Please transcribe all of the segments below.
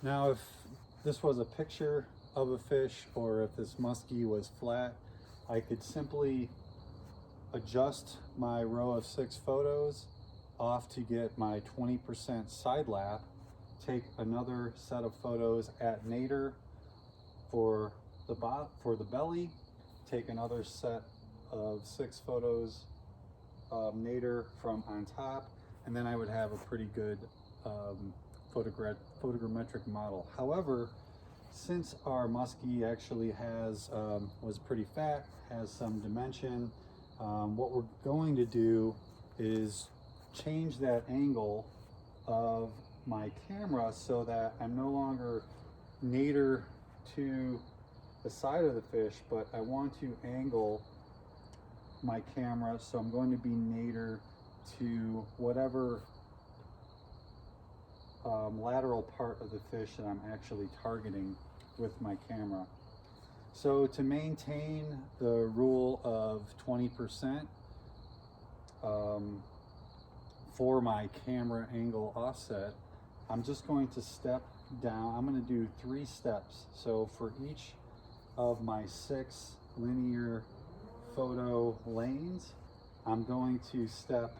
Now, if this was a picture of a fish or if this muskie was flat, I could simply adjust my row of 6 photos off to get my 20% side lap, take another set of photos at nadir for the belly, take another set of 6 photos nadir from on top, and then I would have a pretty good photogrammetric model. However, since our muskie actually was pretty fat, has some dimension, what we're going to do is change that angle of my camera so that I'm no longer nadir to the side of the fish, but I want to angle my camera so I'm going to be nadir to whatever lateral part of the fish that I'm actually targeting with my camera. So to maintain the rule of 20% for my camera angle offset, I'm just going to step down. I'm going to do 3 steps. So for each of my 6 linear photo lanes, I'm going to step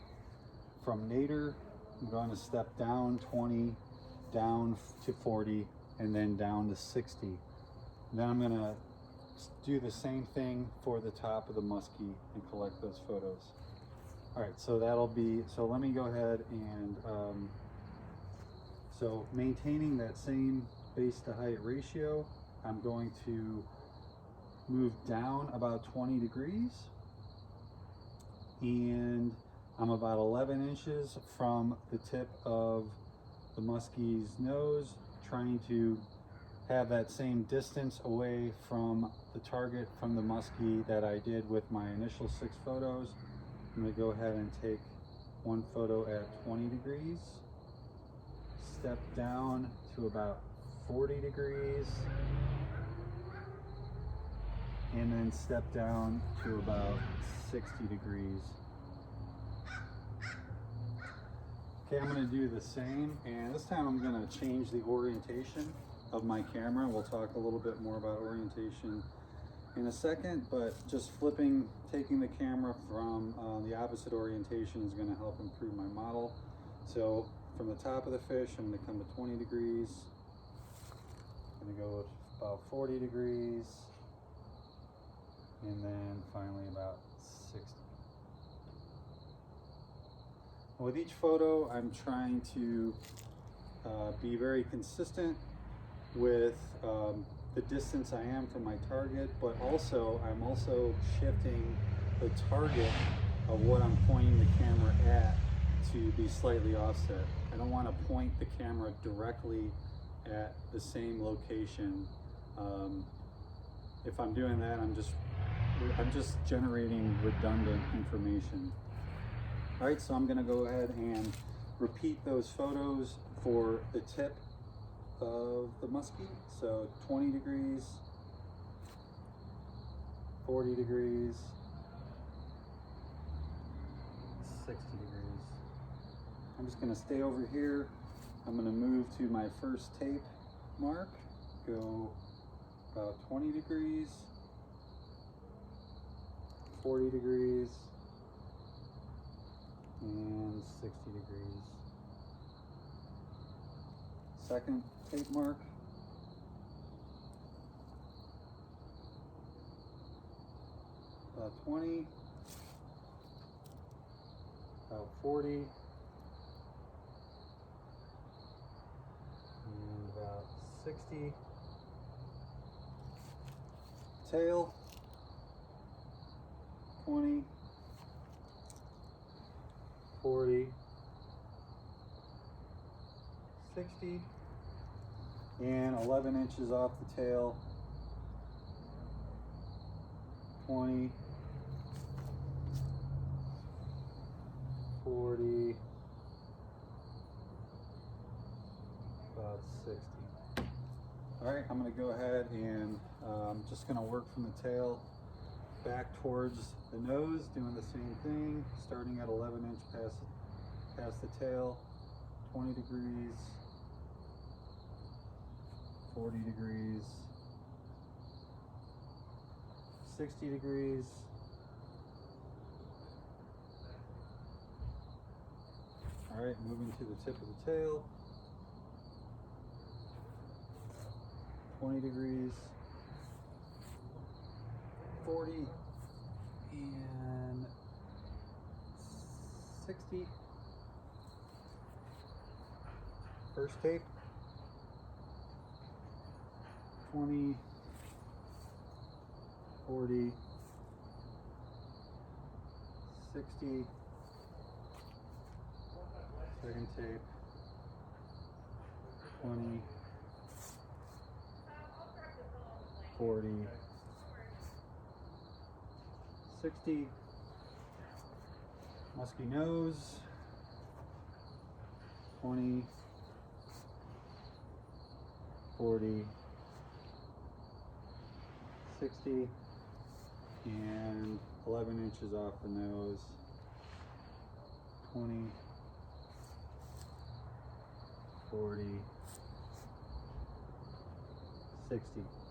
from nadir, I'm going to step down 20, down to 40, and then down to 60. Then I'm going to do the same thing for the top of the muskie and collect those photos. All right, so let me go ahead and, so maintaining that same base to height ratio, I'm going to move down about 20 degrees, and I'm about 11 inches from the tip of the muskie's nose, trying to have that same distance away from the target from the muskie that I did with my initial 6 photos. I'm going to go ahead and take one photo at 20 degrees, step down to about 40 degrees, and then step down to about 60 degrees. Okay, I'm going to do the same, and this time I'm going to change the orientation of my camera. We'll talk a little bit more about orientation in a second, but just taking the camera from the opposite orientation is going to help improve my model. So from the top of the fish, I'm going to come to 20 degrees. I'm going to go about 40 degrees, and then finally about 60. With each photo, I'm trying to be very consistent with the distance I am from my target, but I'm also shifting the target of what I'm pointing the camera at to be slightly offset. I don't want to point the camera directly at the same location. If I'm doing that, I'm just generating redundant information. All right, so I'm going to go ahead and repeat those photos for the tip of the muskie. So 20 degrees, 40 degrees, 60 degrees. I'm just going to stay over here. I'm going to move to my first tape mark, go about 20 degrees, 40 degrees, and 60 degrees. Second tape mark, about 20, about 40, and about 60. Tail, 20, 40, 60, and 11 inches off the tail, 20, 40, about 60. All right, I'm going to go ahead and I'm just going to work from the tail back towards the nose, doing the same thing, starting at 11 inch past the tail, 20 degrees, 40 degrees, 60 degrees, all right, moving to the tip of the tail, 20 degrees, 40, and 60. First tape, 20, 40, 60. Second tape, 20, 40, 60. Musky nose, 20, 40, 60, and 11 inches off the nose, 20, 40, 60.